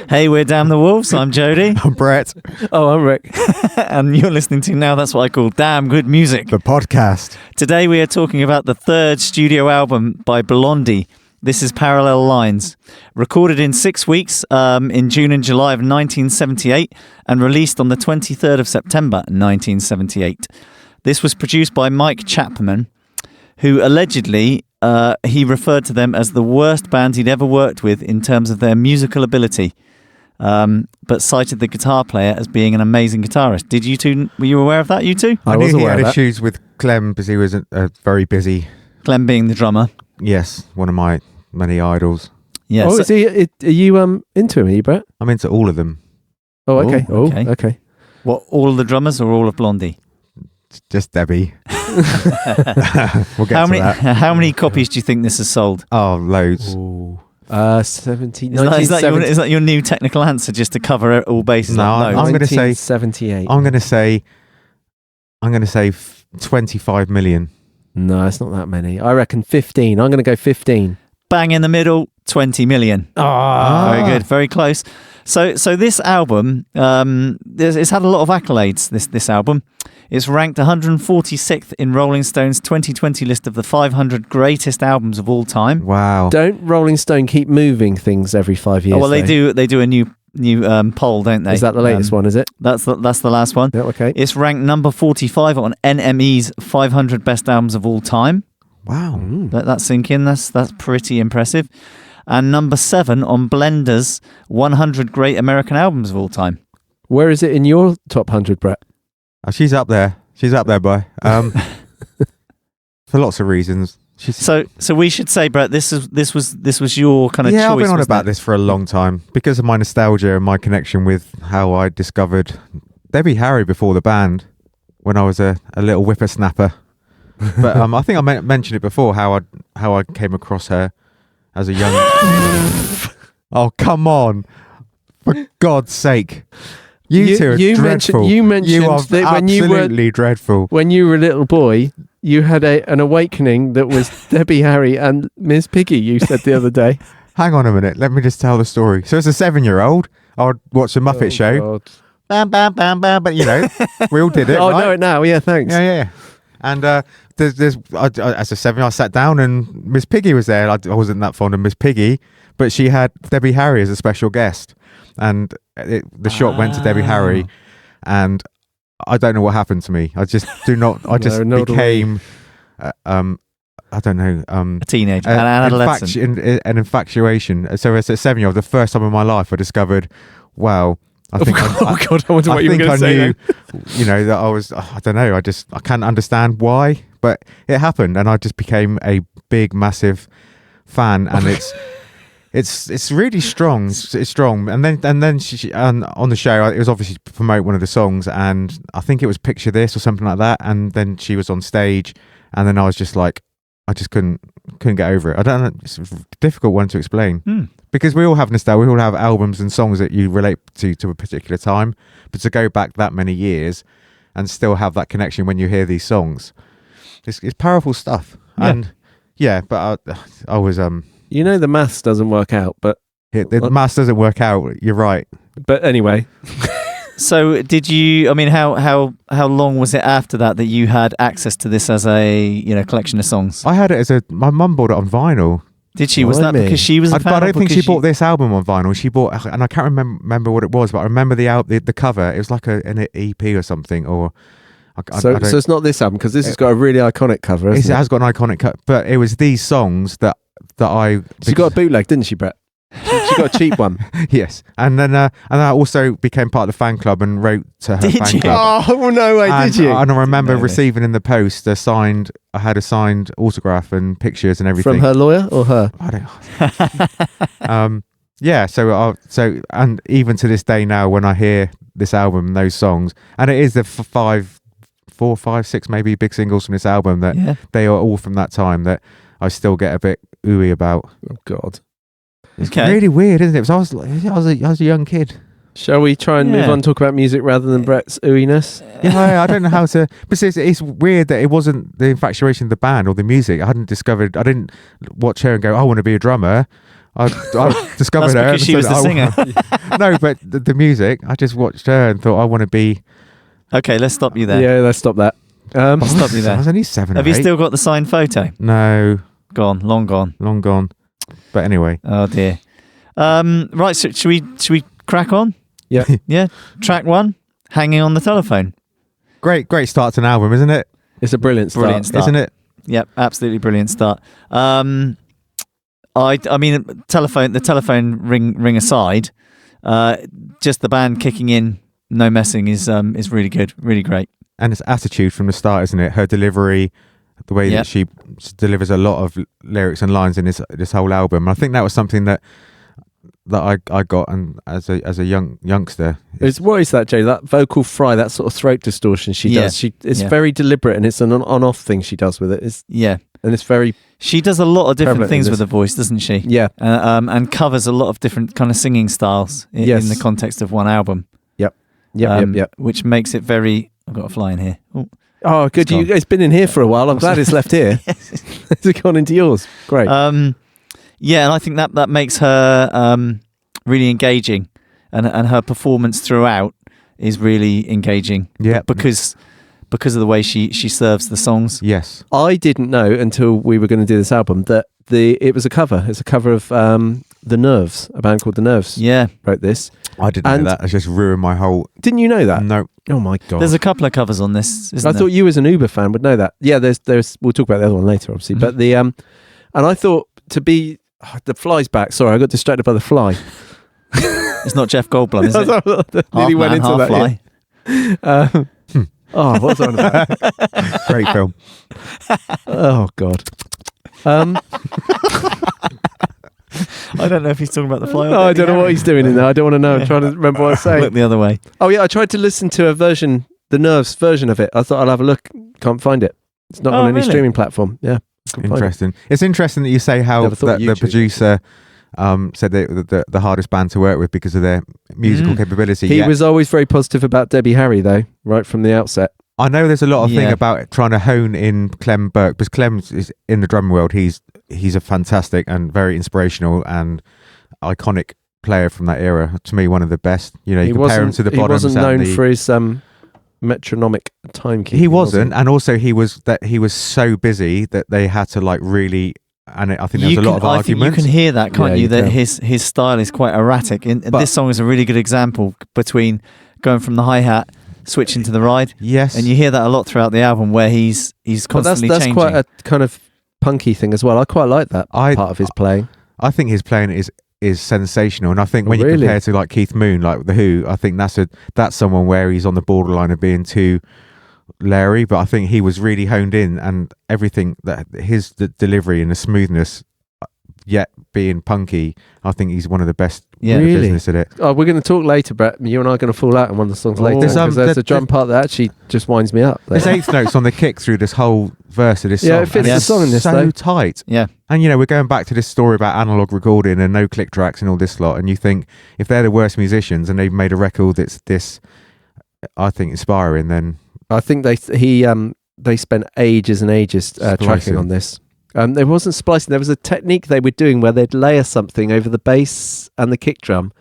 Hey, we're Damn the Wolves. I'm Jody. I'm Brett. Oh, I'm Rick. And you're listening to Now That's What I Call Damn Good Music. The podcast. Today we are talking about the third studio album by Blondie. This is Parallel Lines. Recorded in 6 weeks in June and July of 1978 and released on the 23rd of September 1978. This was produced by Mike Chapman, who allegedly he referred to them as the worst band he'd ever worked with in terms of their musical ability, but cited the guitar player as being an amazing guitarist. Did you two? Were you aware of that? You two? I knew he had issues with Clem because he was very busy. Clem being the drummer. Yes, one of my many idols. Yes. Oh, is he? Are you into him? Are you, Brett? I'm into all of them. Oh, okay. Oh, okay. Okay. What? All of the drummers or all of Blondie? Just Debbie. We'll get How to many? that. How many copies do you think this has sold? Oh, loads. Ooh. 70. Is that your new technical answer, just to cover all bases? No, Like I'm loads? going to say 78. I'm going to say 25 million. No, it's not that many. I reckon 15. I'm going to go 15. Bang in the middle, 20 million. Very good, very close. So this album, it's had a lot of accolades. This album, it's ranked 146th in Rolling Stone's 2020 list of the 500 greatest albums of all time. Wow. Don't Rolling Stone keep moving things every 5 years? Oh, well, they do. They do a new poll, don't they? Is that the latest one? Is it? That's the last one. Yeah, okay. It's ranked number 45 on NME's 500 best albums of all time. Wow. Let that sink in. That's pretty impressive. And number 7 on Blender's 100 great American albums of all time. Where is it in your top 100, Brett? Oh, she's up there. She's up there, boy. For lots of reasons. So we should say, Brett, this was your kind of choice. Yeah, I've been on about it? this for a long time because of my nostalgia and my connection with how I discovered Debbie Harry before the band when I was a little whippersnapper. But I think I mentioned it before how I came across her as a young. Oh, come on! For God's sake, you two are dreadful. You mentioned you are that when you were absolutely dreadful. When you were a little boy, you had an awakening that was Debbie Harry and Miss Piggy. You said the other day. Hang on a minute. Let me just tell the story. So as a 7-year-old, I would watch the Muppet Show. God. Bam, bam, bam, bam. But we all did it. Oh, right? know it now. Yeah, thanks. Yeah. And as a 7, I sat down and Miss Piggy was there. I wasn't that fond of Miss Piggy, but she had Debbie Harry as a special guest, and the shot went to Debbie Harry, and I don't know what happened to me. I just do not. I just became, I don't know, a teenager, an adolescent, an infatuation. So as a 7-year-old, the first time in my life, I discovered, wow. I think God, I wonder what you were going to say. That I was. I don't know. I can't understand why, but it happened, and I just became a big, massive fan, and it's really strong. It's strong, and then she on the show, it was obviously to promote one of the songs, and I think it was Picture This or something like that, and then she was on stage, and then I was just like, I just couldn't get over it. I don't know. It's a difficult one to explain. Because we all have nostalgia, we all have albums and songs that you relate to a particular time. But to go back that many years and still have that connection when you hear these songs, it's powerful stuff. Yeah. And yeah, but I was the maths doesn't work out, but the maths doesn't work out. You're right. But anyway. So did you? I mean, how long was it after that you had access to this as a collection of songs? I had it my mum bought it on vinyl. Did she? Was that because she was a fan? I don't think she bought this album on vinyl. She bought, and I can't remember what it was, but I remember the cover. It was like an EP or something, or. So it's not this album because this has got a really iconic cover. It has got an iconic cover, but it was these songs that I. She got a bootleg, didn't she, Brett? She got a cheap one. Yes, and then I also became part of the fan club and wrote to her fan club. Oh no way! Did you? And I remember receiving in the post I had a signed autograph and pictures and everything from her lawyer or her. I don't. Yeah. So and even to this day now, when I hear this album, those songs, and it is the 4, 5, 6 maybe big singles from this album that they are all from that time that I still get a bit ooey about. Oh God. It's really weird, isn't it? Because I was a young kid. Shall we try and move on and talk about music rather than Brett's ooiness? Yeah, I don't know how to. But it's weird that it wasn't the infatuation of the band or the music. I didn't watch her and go, I want to be a drummer. I discovered That's her. because she was the singer. No, but the music, I just watched her and thought I want to be. Okay, let's stop you there. Yeah, let's stop that. Stop you there. I was only 7 Have or you 8. still got the signed photo? No, Gone, long gone. long gone. But anyway, Oh dear. Right, so should we crack on? Yeah. Yeah. Track 1, Hanging on the Telephone. great start to an album, isn't it? It's a brilliant start. Brilliant start. Isn't it? Yep, absolutely brilliant start. I mean, the telephone ring aside, just the band kicking in, no messing is really good, really great. And it's attitude from the start, isn't it? Her delivery, the way that she delivers a lot of lyrics and lines in this whole album. And I think that was something that I got and as a youngster. What is that, Jay? That vocal fry, that sort of throat distortion she does. It's very deliberate, and it's an on-off thing she does with it. And it's very. She does a lot of different prevalent things in with this. her voice, doesn't she? Yeah. And covers a lot of different kind of singing styles in the context of one album. Yep. Which makes it very. I've got a fly in here. Ooh. Oh, good. It's been in here for a while. I'm glad it's left here. It's gone into yours. Great. Yeah, and I think that makes her really engaging, and her performance throughout is really engaging. Yeah, because of the way she serves the songs. Yes, I didn't know until we were going to do this album that it was a cover. It's a cover of The Nerves, a band called The Nerves. Yeah, wrote this. I didn't know that. It's just ruined my whole. Didn't you know that? No. Oh my god. There's a couple of covers on this. I thought you as an Uber fan would know that. Yeah, there's. We'll talk about the other one later, obviously. Mm-hmm. But and I thought the fly's back. Sorry, I got distracted by the fly. It's not Jeff Goldblum, is it? Nearly went into half that. fly. Yeah. Oh, what's on about? Great film. Oh god. I don't know if he's talking about the fly. No, I don't know what he's doing in there. I don't want to know. I'm trying to remember what I was saying. Look the other way. Oh yeah, I tried to listen to the Nerves version of it. I thought I'll have a look. Can't find it. It's not on any streaming platform. Yeah. Interesting. It's interesting that you say how the producer said the hardest band to work with because of their musical capability. He was always very positive about Debbie Harry, though, right from the outset. I know there's a lot of thing about trying to hone in Clem Burke, because Clem is in the drumming world. He's a fantastic and very inspirational and iconic player from that era. To me, one of the best. You know, you compare him to the Bottoms. He wasn't known for his metronomic timekeeping. He wasn't, and also he was so busy that they had to really. And I think there's a lot of arguments. I think you can hear that, can't you? That can. his style is quite erratic. This song is a really good example between going from the hi-hat, switching to the ride. Yes. And you hear that a lot throughout the album where he's constantly that's changing. Quite a kind of punky thing as well. I quite like that part of his playing. I think his playing is sensational, and I think when you compare to Keith Moon, The Who, I think that's someone where he's on the borderline of being too Larry, but I think he was really honed in, and everything that his delivery and the smoothness, yet being punky, I think he's one of the best in the business at it. Oh, we're going to talk later, Brett. You and I are going to fall out in one of the songs later, because there's a drum part that actually just winds me up. There's eighth notes on the kick through this whole verse of this song. Yeah, it fits the song in this, so though. tight. Yeah. And we're going back to this story about analog recording and no click tracks and all this lot, and you think if they're the worst musicians and they've made a record that's this, I think, inspiring, then I think they spent ages and ages tracking on this. There wasn't splicing. There was a technique they were doing where they'd layer something over the bass and the kick drum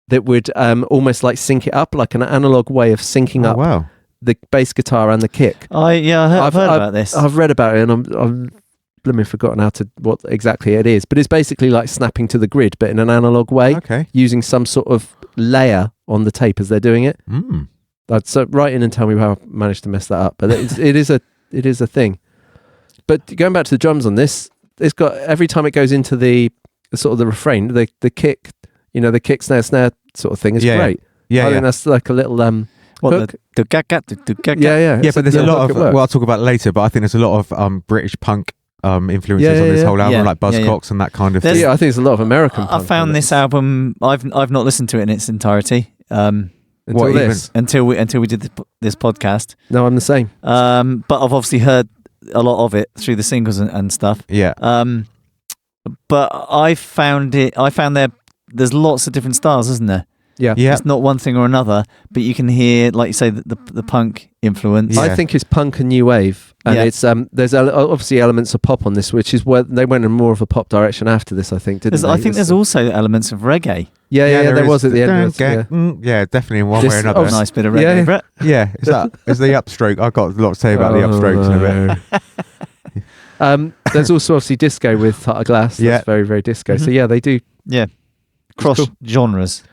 that would almost sync it up, like an analog way of syncing up the bass guitar and the kick. I've heard about this. I've read about it, and I'm blooming forgotten what exactly it is. But it's basically like snapping to the grid, but in an analog way, using some sort of layer on the tape as they're doing it. So write in and tell me how I managed to mess that up. But it is a thing. But going back to the drums on this, it's got, every time it goes into the sort of the refrain, the kick, the kick snare sort of thing is great. I think that's like a little hook. Yeah, but there's a lot of, I'll talk about it later, but I think there's a lot of British punk influences on this whole album, like Buzzcocks and that kind of thing. Yeah, I think there's a lot of American punk. I found this album, I've not listened to it in its entirety. Until we did this podcast. No, I'm the same. But I've obviously heard a lot of it through the singles and stuff. Yeah. But I found there's lots of different styles, isn't there? Yeah. It's not one thing or another, but you can hear, like you say, the punk influence. I think it's punk and new wave And it's there's obviously elements of pop on this, which is where they went in more of a pop direction after this, I think, didn't they? I think there's also elements of reggae. Yeah, there was at the end. Yeah, definitely in one way or another. Nice bit of reggae, Brett. Yeah, is the upstroke. I've got a lot to say about the upstrokes in a bit. There's also obviously disco with Heart of Glass. That's very, very disco. So yeah, they do. Yeah, cross genres.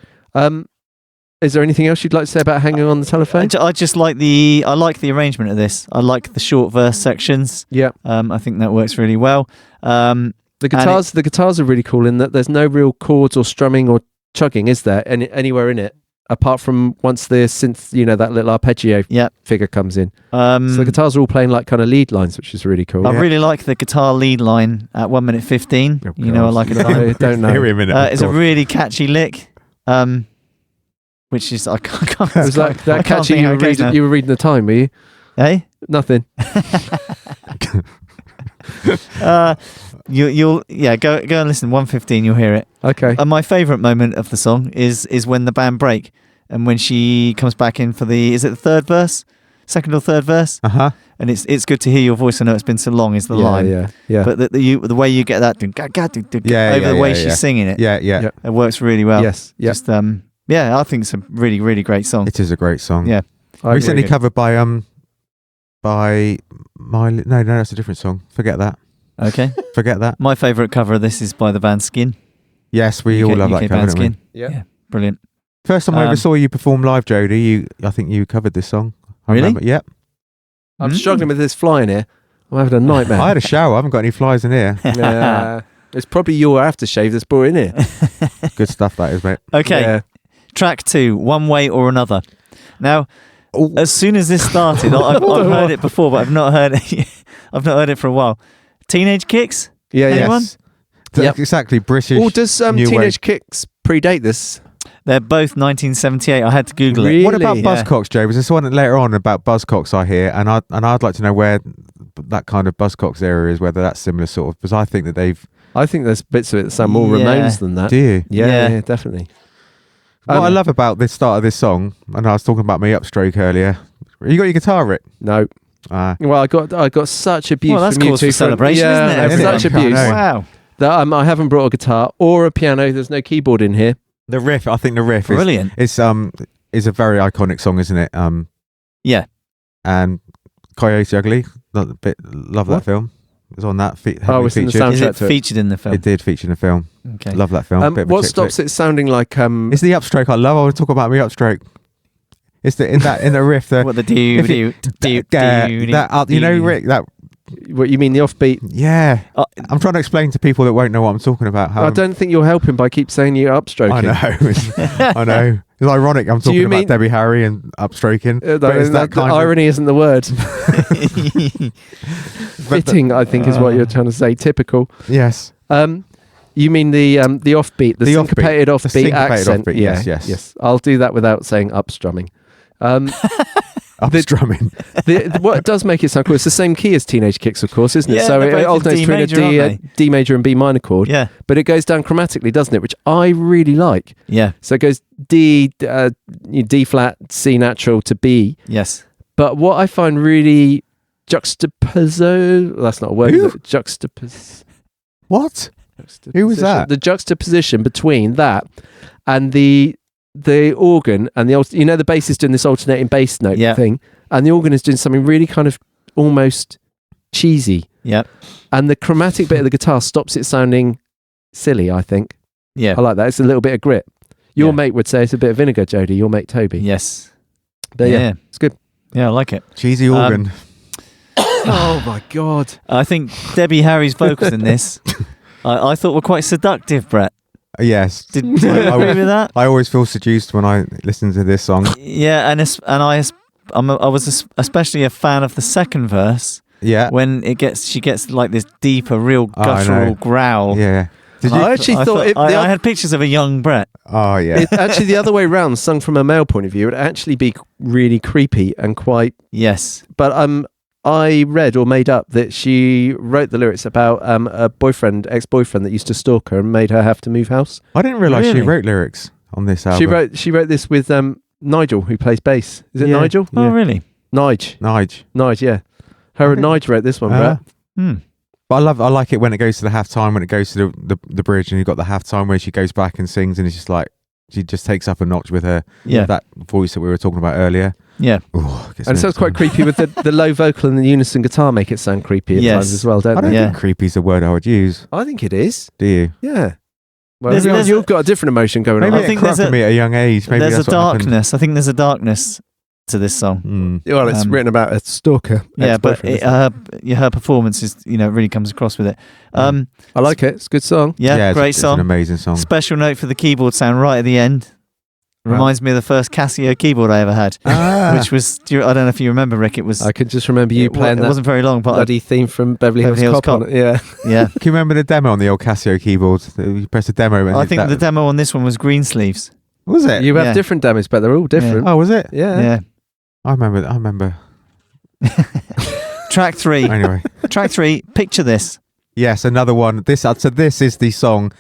Is there anything else you'd like to say about Hanging on the Telephone? I just like the arrangement of this. I like the short verse sections. Yeah. I think that works really well. The guitars are really cool in that there's no real chords or strumming or chugging, is there? Anywhere in it, apart from once the synth, that little arpeggio figure comes in. So the guitars are all playing like kind of lead lines, which is really cool. I really like the guitar lead line at 1 minute 15. I like it. I don't know. It's a really catchy lick. Which is I can't. It was like that catchy. You were reading the time, were you? Hey, nothing. You'll go and listen. 1:15, you'll hear it. Okay. And my favourite moment of the song is when the band break and when she comes back in for is it the third verse, second or third verse? And it's good to hear your voice. I know it's been so long. Is the line? Yeah. But the way you get that over the way she's singing it. Yeah. It works really well. Yes. Just I think it's a really, really great song. It is a great song. Yeah. Recently covered by Miley. No, that's a different song. Forget that. Okay. Forget that. My favourite cover of this is by the band Skin. Yes, we all love that cover, don't Skin. we? Yeah. Brilliant. First time I ever saw you perform live, Jody, I think you covered this song. Really? Yep. I'm struggling with this fly in here. I'm having a nightmare. I had a shower. I haven't got any flies in here. It's probably your aftershave that's brought in here. Good stuff that is, mate. Okay. Yeah. Track 2, One Way or Another. Now, as soon as this started, I've heard it before, but I've not heard it. I've not heard it for a while. Teenage Kicks? Yeah, anyone? Yes. Yep. Exactly, British. Well, does Teenage Kicks predate this? They're both 1978. I had to Google it. What about Buzzcocks, Joe? Was this one later on about Buzzcocks I hear, and I'd like to know where that kind of Buzzcocks era is, whether that's similar sort of, because I think that I think there's bits of it that sound more Ramones than that. Do you? Yeah, definitely. What I love about the start of this song, and I was talking about my upstroke earlier. You got your guitar, Rick? No. Well, I got such abuse that's from you cause two for celebration, isn't it? Such abuse. Wow. That I haven't brought a guitar or a piano. There's no keyboard in here. The riff, I think the riff brilliant. Is a very iconic song, isn't it? Yeah. And Coyote Ugly, love that film. It was on that it's in the soundtrack. Is it featured in the film? It did feature in the film. Okay. Love that film. What stops it sounding like? It's the upstroke. I want to talk about my upstroke. It's in the riff. What the do that you know, Rick, that. What you mean, the offbeat? Yeah. I'm trying to explain to people that won't know what I'm talking about. I don't think you're helping by keep saying you're upstroking. I know. I know. It's ironic. I'm talking about Debbie Harry and upstroking. The irony isn't the word. Fitting, I think, is what you're trying to say. Typical. Yes. You mean the offbeat, the syncopated offbeat accent? Offbeat, yes. I'll do that without saying upstrumming. Upstrumming. What does make it sound cool? It's the same key as Teenage Kicks, of course, isn't it? Yeah, So it alternates between a D major and B minor chord. Yeah. But it goes down chromatically, doesn't it? Which I really like. Yeah. So it goes D flat, C natural to B. Yes. But what I find really that's not a word. What? Who was that? The juxtaposition between that and the organ and the bass is doing this alternating bass note thing, and the organ is doing something really kind of almost cheesy. Yeah. And the chromatic bit of the guitar stops it sounding silly, I think. Yeah. I like that. It's a little bit of grit. Your mate would say it's a bit of vinegar, Jody. Your mate Toby. Yes. But yeah, it's good. Yeah, I like it. Cheesy organ. Oh my God. I think Debbie Harry's vocals in this, I thought were quite seductive, Brett. Yes. Did you agree with that? I always feel seduced when I listen to this song. Yeah, and I was especially a fan of the second verse. Yeah. When she gets like this deeper, real guttural growl. Yeah. I actually thought I had pictures of a young Brett. Oh yeah. Actually, the other way around, sung from a male point of view, it would actually be really creepy and quite. Yes. But I read or made up that she wrote the lyrics about a ex-boyfriend that used to stalk her and made her have to move house. I didn't realise she wrote lyrics on this album. She wrote this with Nigel, who plays bass. Is it Nigel? Oh, really? Nige, yeah. Her and Nigel wrote this one, Brett. But I like it when it goes to the halftime, when it goes to the bridge, and you've got the halftime where she goes back and sings, and it's just like she just takes up a notch with her that voice that we were talking about earlier. Yeah. Ooh, and it sounds quite creepy with the low vocal and the unison guitar make it sound creepy at times as well, don't I they? don't think creepy is the word I would use. I think it is. Do you? Yeah. Well, you've got a different emotion going on. Maybe it corrupted me at a young age. Maybe there's that's a darkness. I think there's a darkness to this song. Well, it's written about a stalker. Yeah, but her performance is, really comes across with it. I like it. It's a good song. Yeah, great song. It's an amazing song. Special note for the keyboard sound right at the end. Reminds me of the first Casio keyboard I ever had, which was, I don't know if you remember, Rick, it was... I could just remember you playing that. It wasn't very long, but... bloody theme from Beverly Hills Cop on it, yeah. Yeah. Can you remember the demo on the old Casio keyboard? You press the demo and I think the demo on this one was green sleeves. Was it? You have different demos, but they're all different. Oh, was it? Yeah. I remember. Track 3. Anyway. Track 3, Picture This. Yes, another one. This is the song...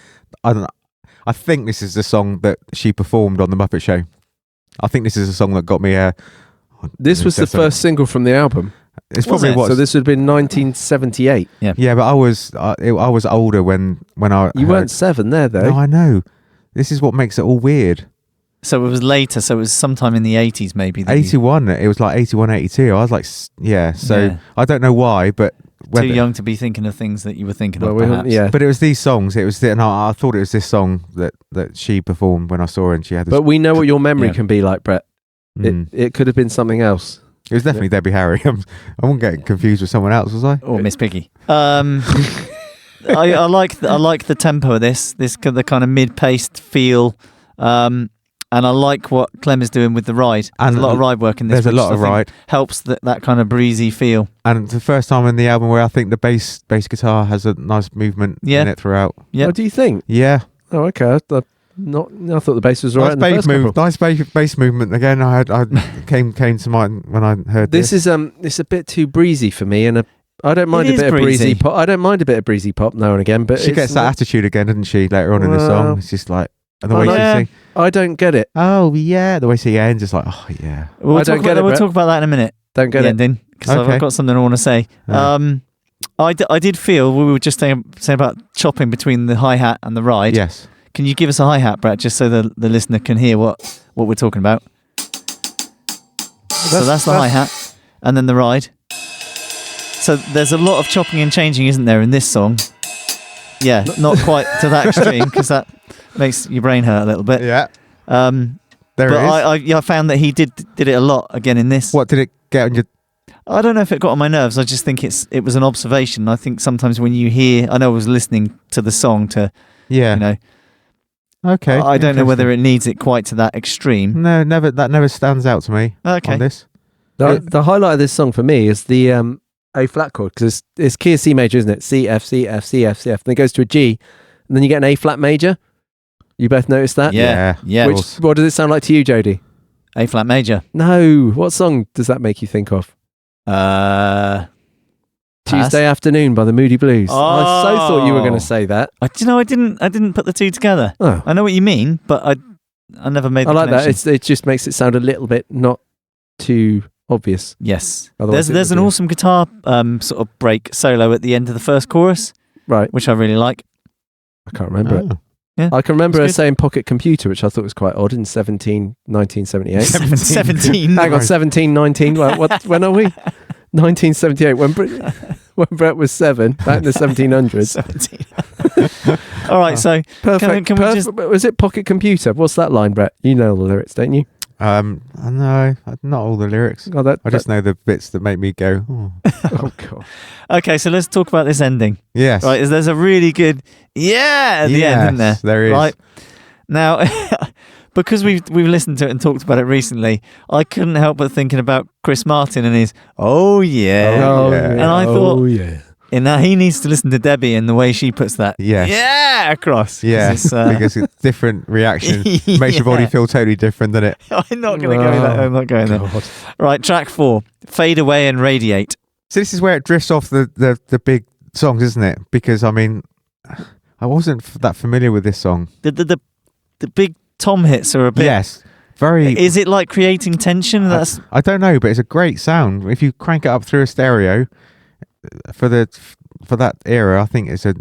I think this is the song that she performed on the Muppet Show. I think this is a song that got me. This was the first single from the album. It's probably what. So this would have been 1978. Yeah, but I was older when I. You weren't 7 there though. No, I know. This is what makes it all weird. So it was later. So it was sometime in the 80s, maybe. 81. It was like 81, 82. I was like, So I don't know why, but. Too young to be thinking of things that you were thinking of, perhaps. But it was these songs. It was, and I thought it was this song that she performed when I saw her, and she had. This but we know what your memory can be like, Brett. It could have been something else. It was definitely Debbie Harry. I wasn't getting confused with someone else, was I? Or Miss Piggy. I like the tempo of this the kind of mid-paced feel. And I like what Clem is doing with the ride. There's a lot of ride work in this. There's a lot of ride. Helps that kind of breezy feel. And it's the first time in the album where I think the bass guitar has a nice movement in it throughout. Yeah. What do you think? Yeah. Oh, okay. I thought the bass was right. Nice bass movement. Again, I came to mind when I heard this. This is it's a bit too breezy for me, and I don't mind a bit of breezy pop. I don't mind a bit of breezy pop now and again, but she gets that attitude again, doesn't she? Later on in the song, it's just like. And the way she sings. I don't get it. Oh, yeah. The way she ends, it's like, oh, yeah. We'll talk about that in a minute. Don't get it. Ending, because I've got something I want to say. I did feel, we were just saying about chopping between the hi-hat and the ride. Yes. Can you give us a hi-hat, Brett, just so the listener can hear what we're talking about? So that's the hi-hat. And then the ride. So there's a lot of chopping and changing, isn't there, in this song? Yeah, not quite to that extreme, because that makes your brain hurt a little bit. Yeah. But I found that he did it a lot again in this. What did it get on your... I don't know if it got on my nerves. I just think it was an observation. I think sometimes when you hear... I know I was listening to the song to... Yeah. Okay. I don't know whether it needs it quite to that extreme. No, that never stands out to me on this. The highlight of this song for me is the A flat chord, because it's key of C major, isn't it? C, F, C, F, C, F, C, F. Then it goes to a G, and then you get an A flat major. You both noticed that? Yeah. What does it sound like to you, Jody? A flat major. No. What song does that make you think of? Tuesday Afternoon by the Moody Blues. Oh. I so thought you were going to say that. I didn't put the two together. Oh. I know what you mean, but I never made the connection. That. It just makes it sound a little bit not too obvious. Yes. There's an awesome guitar sort of break solo at the end of the first chorus. Right. Which I really like. I can't remember it. Yeah, I can remember her saying pocket computer, which I thought was quite odd in 1978. 17. Hang on, 17, 19. When are we? 1978. When Brett was 7, back in the 1700s. 17. All right, so perfect. Can we just... Was it pocket computer? What's that line, Brett? You know the lyrics, don't you? No, not all the lyrics. I just know the bits that make me go, oh. Oh, God. Okay, so let's talk about this ending. Yes. Right, there's a really good at the end, isn't there? There is. Right. Now, because we've listened to it and talked about it recently, I couldn't help but thinking about Chris Martin and his and I thought in that he needs to listen to Debbie and the way she puts that across. Yeah, because it's different reaction. Makes your body feel totally different, doesn't it? I'm not going to go there. I'm not going there. Right, track 4, Fade Away and Radiate. So this is where it drifts off the big songs, isn't it? Because, I mean, I wasn't that familiar with this song. The big tom hits are a bit... Yes. Very... Is it like creating tension? I don't know, but it's a great sound. If you crank it up through a stereo, for that era, I think it's a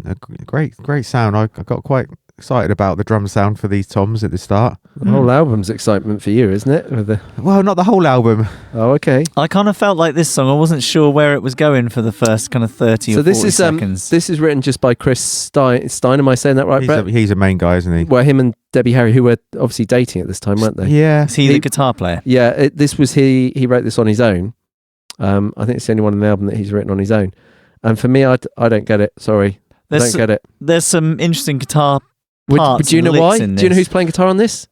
great sound. I got quite excited about the drum sound for these toms at the start. The whole album's excitement for you, isn't it? Well, not the whole album. Oh, okay. I kind of felt like this song, I wasn't sure where it was going for the first kind of 30 or 40 seconds. This is written just by Chris Stein. Am I saying that right, Brett? He's a main guy, isn't he? Well, him and Debbie Harry, who were obviously dating at this time, weren't they? Yeah. Is he the guitar player? Yeah, this was he wrote this on his own. I think it's the only one in the album that he's written on his own. And for me, I don't get it. Sorry. I don't get it. There's some interesting guitar parts. Do you know why? Do you know who's playing guitar on this?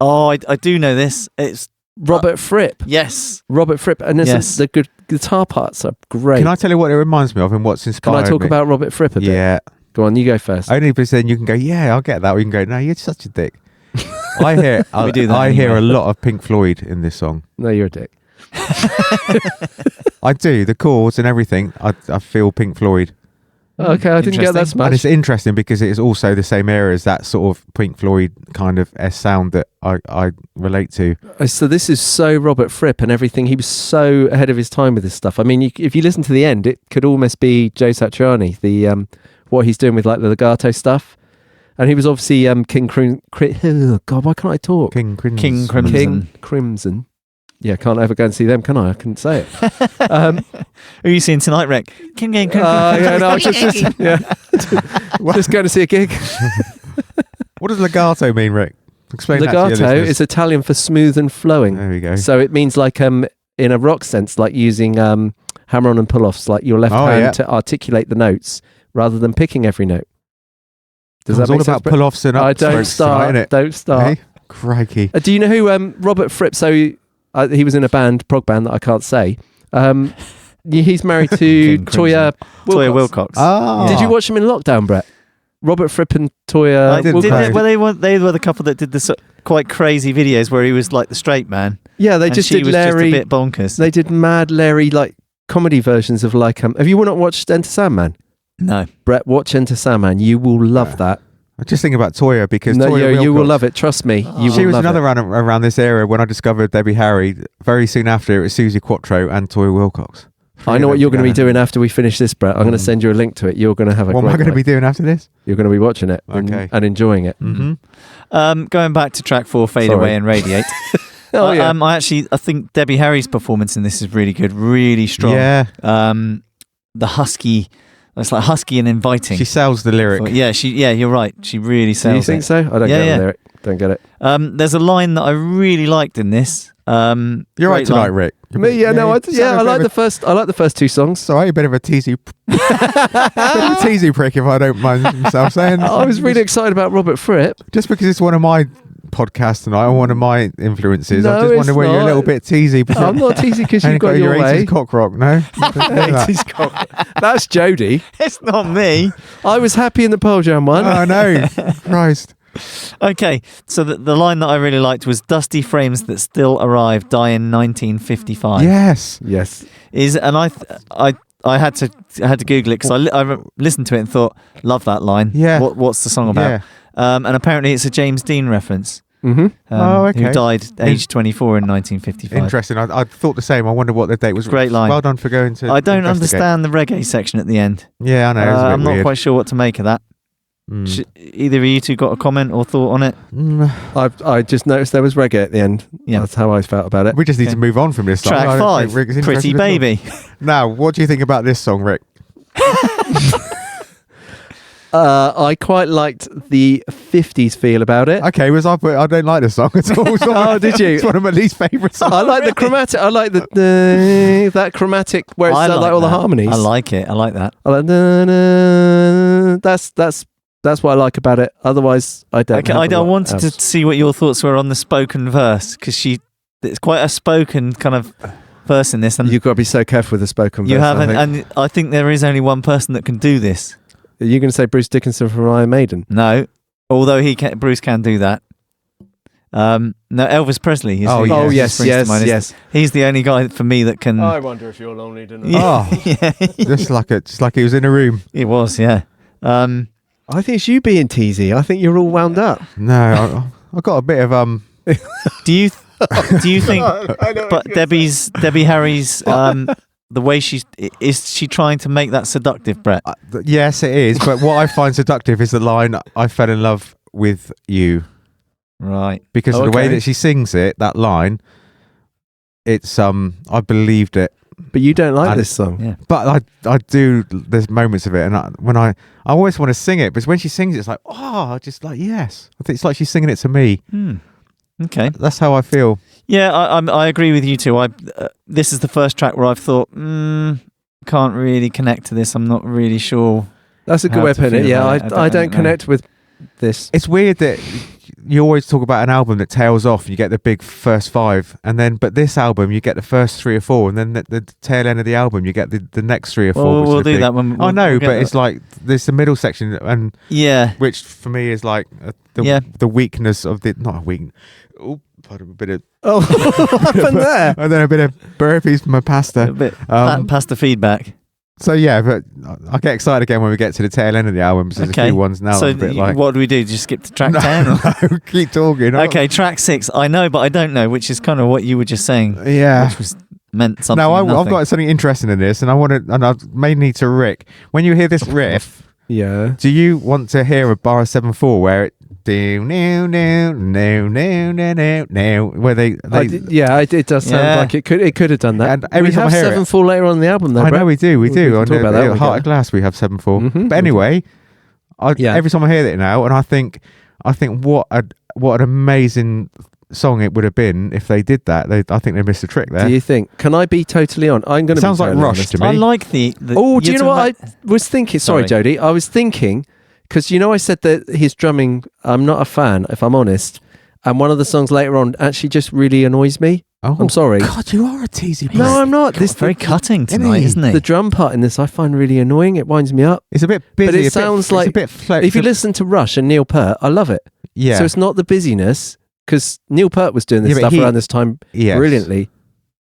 Oh, I do know this. It's Robert Fripp. Yes. Robert Fripp. And the good guitar parts are great. Can I tell you what it reminds me of and what's inspired me? Can I talk about Robert Fripp a bit? Yeah. Go on, you go first. Only because then you can go, yeah, I'll get that. Or you can go, no, you're such a dick. I hear a lot of Pink Floyd in this song. No, you're a dick. I do. The chords and everything, I feel Pink Floyd. Okay, I didn't get that much. And it's interesting because it is also the same era as that sort of Pink Floyd kind of sound that I relate to. So this is so Robert Fripp and everything. He was so ahead of his time with this stuff. I mean, if you listen to the end, it could almost be Joe Satriani, the what he's doing with like the legato stuff. And he was obviously King oh God, why can't I talk? King Crimson. King Crimson. Yeah, can't ever go and see them, can I? I couldn't say it. Who are you seeing tonight, Rick? King. Yeah, no, just going to see a gig. What does legato mean, Rick? Explain legato that to your listeners. is Italian for smooth and flowing. There we go. So it means like in a rock sense, like using hammer-on and pull-offs, like your left hand to articulate the notes rather than picking every note. Does that make sense? It's all about pull-offs and up. Don't start. Don't start. Hey? Crikey. Do you know who Robert Fripp? So he was in a prog band that I can't say. He's married to Toya Wilcox. Oh. Did you watch him in lockdown, Brett? Robert Fripp and Toya Wilcox. They were the couple that did the quite crazy videos where he was like the straight man. Yeah, they just did Larry. Just a bit bonkers. They did mad Larry like comedy versions of like. Have you not watched Enter Sandman? No. Brett, watch Enter Sandman. You will love that. I just think about Toya because you will love it. Trust me. She was another around this era when I discovered Debbie Harry. Very soon after, it was Susie Quattro and Toya Wilcox. I know what you're going to be doing after we finish this, Brett. I'm going to send you a link to it. You're going to have a What am I going to be doing after this? You're going to be watching it and enjoying it. Mm-hmm. Going back to track 4, Fade Away and Radiate. Yeah. I think Debbie Harry's performance in this is really good, really strong. Yeah. The husky... It's like husky and inviting. She sells the lyric. Yeah, you're right. She really sells it. Do you think so? I don't get the lyric. Don't get it. There's a line that I really liked in this. You're right tonight, Rick. I like the first two songs. Sorry, a bit of a teasy prick, if I don't mind myself saying. I was really excited about Robert Fripp. Just because it's one of my podcasts tonight, or one of my influences. No, I just wonder where you're a little bit teasy. I'm not teasy because you've got your way. 80s cock rock, no? 80s cock rock. That's Jody. It's not me. I was happy in the Pearl Jam one. Oh, no. Christ. Okay, so the line that I really liked was "Dusty frames that still arrive die in 1955." Yes. And I had to Google it because I listened to it and thought, love that line. Yeah. What's the song about? Yeah. And apparently it's a James Dean reference. Mm-hmm. Who died aged 24 in 1955. Interesting. I thought the same. I wonder what the date was. Great line. Well done for going to. I don't understand the reggae section at the end. Yeah, I know. I'm not quite sure what to make of that. Either of you two got a comment or thought on it? I just noticed there was reggae at the end. Yeah, that's how I felt about it. We just need to move on from this song. Track 5, Pretty Baby. Now, what do you think about this song, Rick? I quite liked the 50s feel about it. Okay, I don't like this song at all. Oh, did you? It's one of my least favourite songs. I like the chromatic. I like that chromatic where it's like all the harmonies. I like it. I like that. I like that's what I like about it. Otherwise, I don't. Okay, I wanted to see what your thoughts were on the spoken verse because it's quite a spoken kind of verse in this, and you've got to be so careful with the spoken verse. You haven't, and I think there is only one person that can do this. Are you going to say Bruce Dickinson from Iron Maiden? No, although Bruce can do that. No, Elvis Presley. Yes. He's the only guy for me that can. I wonder if you're lonely tonight. Yeah. just like he was in a room. It was, yeah. I think it's you being teasy. I think you're all wound up. No, I got a bit of Do you think? But Debbie Harry's the way is she trying to make that seductive, Brett? Yes, it is. But what I find seductive is the line, "I fell in love with you." Right. Because of the way that she sings it, that line, it's I believed it. But you don't like this song. Yeah. But I do. There's moments of it, and I always want to sing it, but when she sings it, it's like, just like, yes. I think it's like she's singing it to me. Okay. That's how I feel. Yeah, I agree with you too. This is the first track where I've thought, can't really connect to this. I'm not really sure. That's a good way of putting it. Yeah, I don't connect with this. It's weird that you always talk about an album that tails off. You get the big first 5, but this album you get the first 3 or 4, and then the tail end of the album you get the next 3 or 4. Well, we'll do that when. I know, but it's like there's the middle section, and which for me is like the weakness of the not a weakness. Oh, pardon, a bit of what happened there? And then a bit of burpees from my pasta. A bit pasta feedback. So yeah, but I get excited again when we get to the tail end of the album. There's a few ones now. So what do we do? Just skip to track 10? No, keep talking. Okay, track 6. I know, but I don't know, which is kind of what you were just saying. Yeah, which was meant something. No, I've got something interesting in this, and I mainly to Rick. When you hear this riff, do you want to hear a bar 7/4 where it where they it does sound like it could have done that. And every time I hear 7/4 later on in the album, though. I know we do. We do. Talk about that. Heart of Glass, we have 7/4. But anyway, every time I hear it now, and I think what an amazing song it would have been if they did that. I think they missed a trick there. Do you think? Can I be totally on? I'm going to. Sounds like Rush to me. I like the oh, do you know what I was thinking? Sorry, Jody. I was thinking. Because I said that his drumming, I'm not a fan, if I'm honest. And one of the songs later on actually just really annoys me. Oh, I'm sorry. God, you are a teasy. No, I'm not. This very cutting tonight, isn't it? The drum part in this I find really annoying. It winds me up. It's a bit busy. But it sounds like, if you listen to Rush and Neil Peart, I love it. Yeah. So it's not the busyness, because Neil Peart was doing this stuff around this time brilliantly.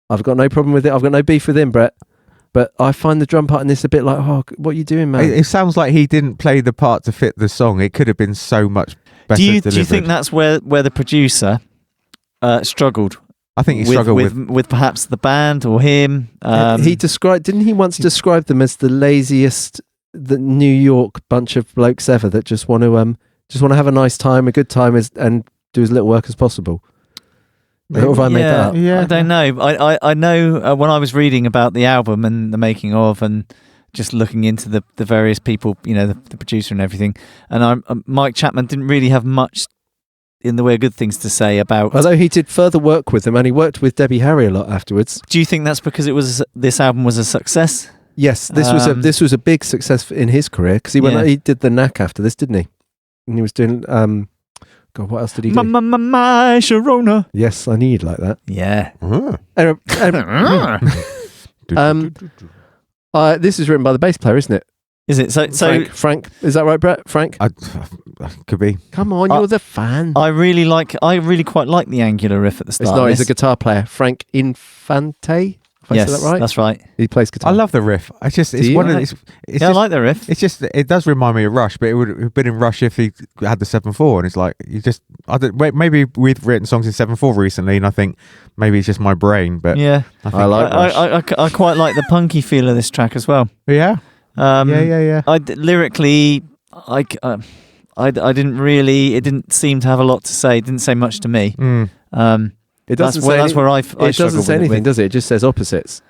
I've got no problem with it. I've got no beef with him, Brett. But I find the drum part in this a bit like, what are you doing, man? It sounds like he didn't play the part to fit the song. It could have been so much better delivered. Do you think that's where the producer struggled? I think he struggled with perhaps the band or him. Didn't he once describe them as the laziest New York bunch of blokes ever that just want to have a nice time, a good time, and do as little work as possible? Or have I made that up? Yeah. I don't know. I know when I was reading about the album and the making of, and just looking into the various people, the producer and everything, and Mike Chapman didn't really have much in the way of good things to say about. Although he did further work with them, and he worked with Debbie Harry a lot afterwards. Do you think that's because this album was a success? Yes, this was a big success in his career, because he did the Knack after this, didn't he? And he was doing. God, what else did he do? My Sharona. Yes, I knew you'd like that. Yeah. This is written by the bass player, isn't it? Is it? So Frank, is that right, Brett? Frank? Could be. Come on, you're the fan. I really quite like the angular riff at the start. It's not, he's a guitar player. Frank Infante. I say that right? That's right. He plays guitar. I love the riff. I like the riff. It's just, it does remind me of Rush, but it would have been in Rush if he had the 7/4, and it's like, maybe we've written songs in 7/4 recently, and I think maybe it's just my brain, but yeah, I like Rush. I quite like the punky feel of this track as well. Yeah. Lyrically, I didn't really. It didn't seem to have a lot to say. It didn't say much to me. It doesn't it doesn't say anything, does it? It just says opposites.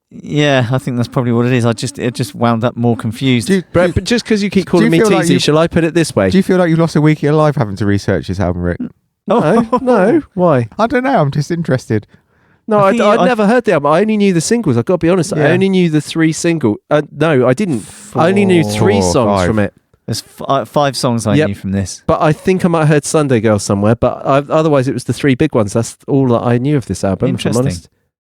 Yeah, I think that's probably what it is. It just wound up more confused. Brett, but just because you keep calling me teasy, shall I put it this way? Do you feel like you lost a week of your life having to research this album, Rick? No. Why? I don't know. I'm just interested. No, I'd never heard the album. I only knew the singles. I've got to be honest. Yeah. I only knew the 3 singles. No, I didn't. I only knew 3 songs from it. There's 5 songs I knew from this. But I think I might have heard Sunday Girl somewhere. But otherwise, it was the 3 big ones. That's all that I knew of this album, Interesting. if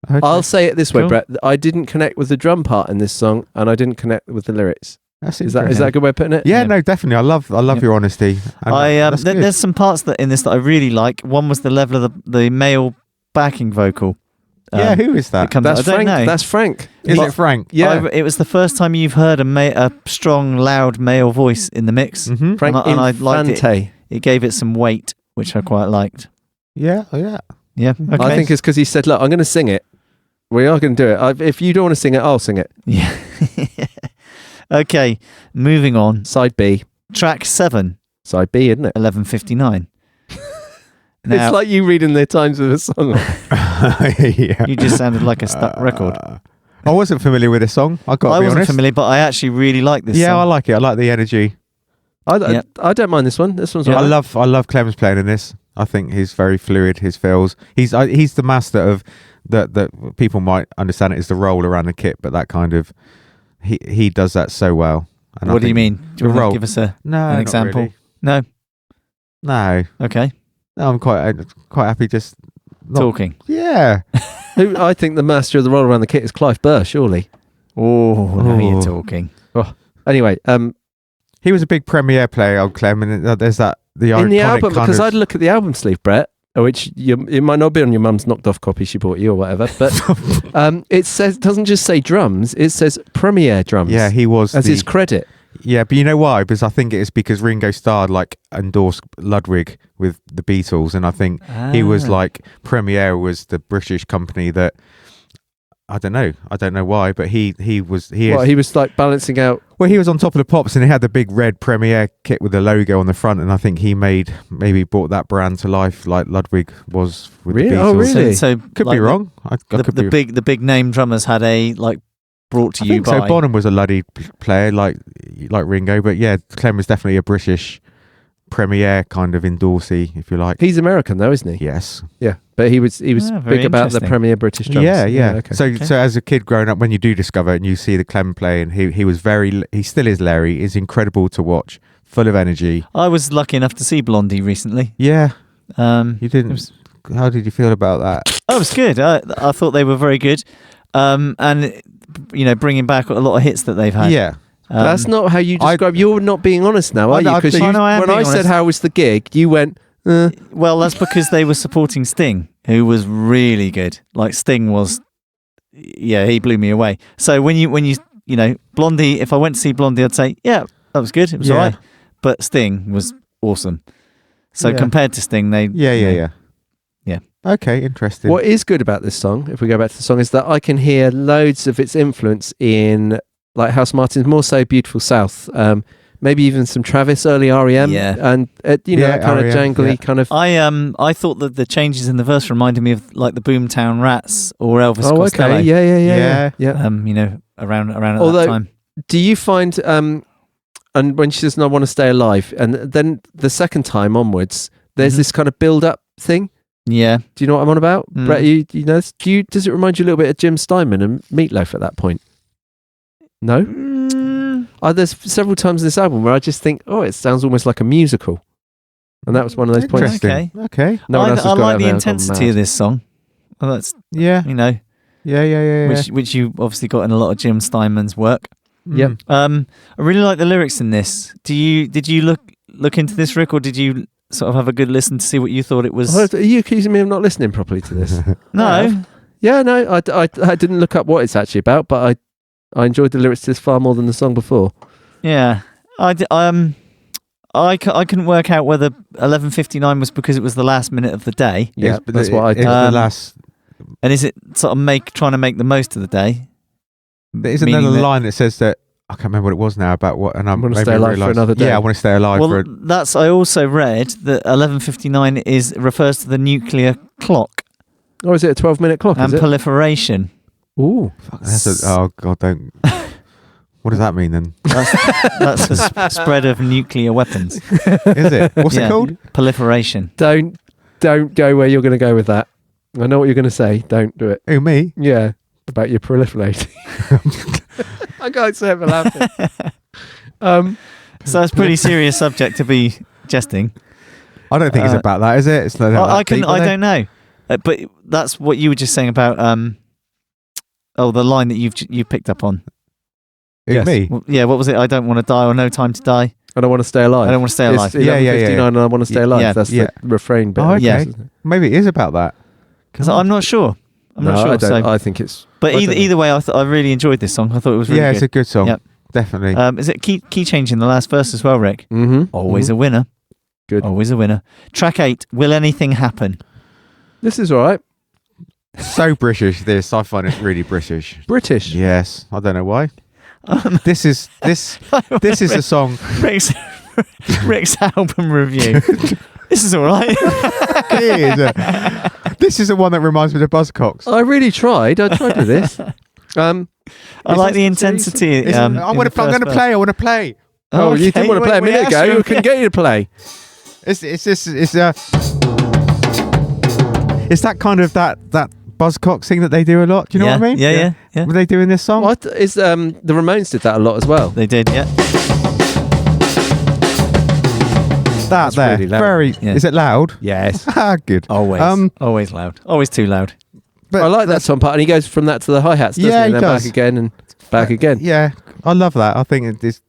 I'm honest. I'll say it this way, Brett. I didn't connect with the drum part in this song, and I didn't connect with the lyrics. Is that a good way of putting it? Yeah, no, definitely. I love your honesty. There's some parts in this that I really like. One was the level of the male backing vocal. Who is that? That's Frank. That's Frank. Is it Frank? Yeah. It was the first time you've heard a strong, loud male voice in the mix. Mm-hmm. Frank and I liked it. It gave it some weight, which I quite liked. Yeah. Yeah. Okay. I think it's because he said, "Look, I'm going to sing it, We are going to do it. If you don't want to sing it, I'll sing it. Yeah. Okay, moving on. Side B. Track 7. Side B, isn't it? 11:59. Now, It's like you reading the times of a song. Yeah. you just sounded like a stuck record. I wasn't familiar with this song. I wasn't honest. familiar, but I actually really like this Yeah, song. I like it. I like the energy. I don't mind this one. This one's all I right. love Clem's playing in this. I think he's very fluid. His feels. He's the master of that people might understand it as the roll around the kit, but that kind of he does that so well. And What do you mean? Do you want roll. to give us an not example? really. No. No. Okay. No, I'm quite happy just Talking. Yeah. Who I think the master of the roll around the kit is Clive Burr, surely. Oh, now you're talking. Anyway, he was a big Premiere player, old Clem, and there's that in the album, because I'd look at the album sleeve, Brett, which it might not be on your mum's knocked off copy she bought you or whatever, but it doesn't just say drums, it says Premiere drums. Yeah, he was as his credit. Yeah, but you know why? Because I think it's because Ringo Starr endorsed Ludwig with the Beatles, and I think he was Premiere was the British company that I don't know why, but he was like balancing out. Well, he was on top of the pops, and he had the big red Premiere kit with the logo on the front, and I think he maybe brought that brand to life like Ludwig was with the Beatles. Oh, really? So could be wrong. The big name drummers had a brought to you by. So Bonham was a Luddy player like Ringo, but yeah, Clem was definitely a British Premiere kind of endorsee, if you like. He's American though, isn't he? Yes. Yeah, but he was big about the Premiere British drums. Yeah. Okay. So as a kid growing up, when you do discover it and you see the Clem play, and he still is Larry, is incredible to watch, full of energy. I was lucky enough to see Blondie recently. Yeah. You didn't. How did you feel about that? Oh, it was good. I thought they were very good. And bringing back a lot of hits that they've had. Yeah. That's not how you describe. You're not being honest now, are you? Because when I said how was the gig, you went. Well, that's because they were supporting Sting, who was really good. Like Sting was, he blew me away. So when you Blondie, if I went to see Blondie, I'd say, yeah, that was good. It was all right. But Sting was awesome. So compared to Sting, they Yeah. Okay, interesting. What is good about this song, if we go back to the song, is that I can hear loads of its influence in like House Martins, more so Beautiful South, maybe even some Travis, early REM, and that kind of jangly kind of. I thought that the changes in the verse reminded me of like the Boomtown Rats or Elvis Costello. Okay, yeah. Around at that time. Do you find and when she says "I want to stay alive," and then the second time onwards, there's this kind of build-up thing. Yeah. Do you know what I'm on about? Brett, you know this? Does it remind you a little bit of Jim Steinman and Meatloaf at that point? No? There's several times in this album where I just think, it sounds almost like a musical. And that was one of those points. Okay. No one else has I got like the it intensity of this song. Well, that's, Yeah. Which you obviously got in a lot of Jim Steinman's work. Yep. I really like the lyrics in this. Did you look into this, Rick, or did you sort of have a good listen to see what you thought it was? Are you accusing me of not listening properly to this? No. Yeah, no, I didn't look up what it's actually about, but I enjoyed the lyrics to this far more than the song before. Yeah. I couldn't work out whether 11:59 was because it was the last minute of the day. Yeah, but that's what I did. The last. And is it sort of trying to make the most of the day? There's another line that says that I can't remember what it was now about what, and I'm going to stay alive for another day. Yeah, I want to stay alive. Well, I also read that 11:59 refers to the nuclear clock. Or is it a 12-minute clock? And proliferation. Ooh, oh God, don't. What does that mean then? That's the spread of nuclear weapons. Is it? What's it called? Proliferation. Don't go where you're going to go with that. I know what you're going to say. Don't do it. Who, me? Yeah, about your proliferating. I can't say it for laughing. So it's a pretty serious subject to be jesting. I don't think it's about that, is it? It's not I don't know, but that's what you were just saying about. The line that you picked up on. Yes. Me? Well, yeah. What was it? I don't want to die, or no time to die. I don't want to stay alive. I don't want to stay alive. It's 11:59 and I want to stay alive. Yeah. That's the refrain bit. Oh, okay. Maybe it is about that. Because I'm not sure. I don't. I think it's. But either way, I really enjoyed this song. I thought it was really good. Yeah, it's a good song. Yep. Definitely. Is it key change in the last verse as well, Rick? Mm-hmm. Always a winner. Good. Always a winner. Track 8. Will anything happen? This is all right. So British. This I find it really British. British. Yes, I don't know why. This is a song. Rick's album review. This is all right. It is. This is the one that reminds me of the Buzzcocks. I really tried. I tried with this. I like the intensity. I want to play. I want to play. Oh, you didn't want to play a minute ago. We couldn't get you to play. It's that kind of that Buzzcocks thing that they do a lot. Do you know what I mean? Yeah. Were they doing this song? What is the Ramones did that a lot as well. They did, yeah. That's there. Really loud. Very. Yeah. Is it loud? Yes. Good. Always. Always loud. Always too loud. But I like that song part, and he goes from that to the hi-hats, doesn't he? Yeah, And then he does. back again and back again. Yeah, I love that. I think it's